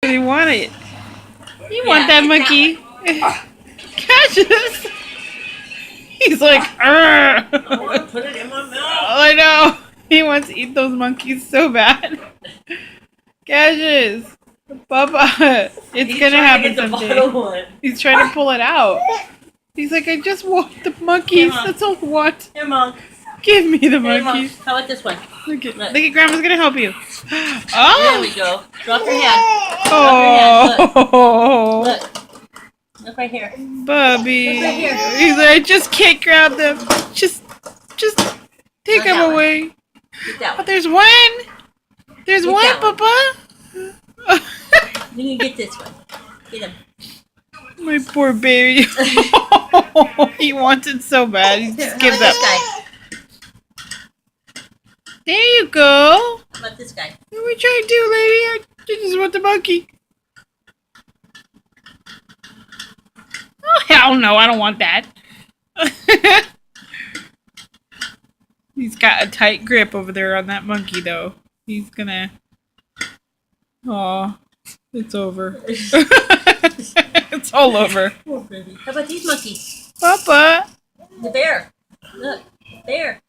They want it. You want that monkey? Cassius. He's like, I want to put it in my mouth. I know. He wants to eat those monkeys so bad. Cassius. Papa. It's going to happen someday. He's trying to pull it out. He's like, I just want the monkeys. That's all I want. Here, Monk. Give me the Here, monkeys. Monk. How about this one? Look at Grandma's going to help you. Oh. There we go. Drop your hand. Oh. Look right here. Bubby. Look right here. He's like, I just can't grab them. Just take them away. Get that But one. there's one. There's Get one, that one. Papa. You can get this one. Get him. My poor baby. He wants it so bad. He Here, just how gives about up. this guy? There you go. How about this guy? What are we trying to do, lady? I just want the monkey. Oh, hell no. I don't want that. He's got a tight grip over there on that monkey, though. He's gonna... Aw. It's over. It's all over. Poor baby. How about these monkeys? Papa. The bear. Look. Bear.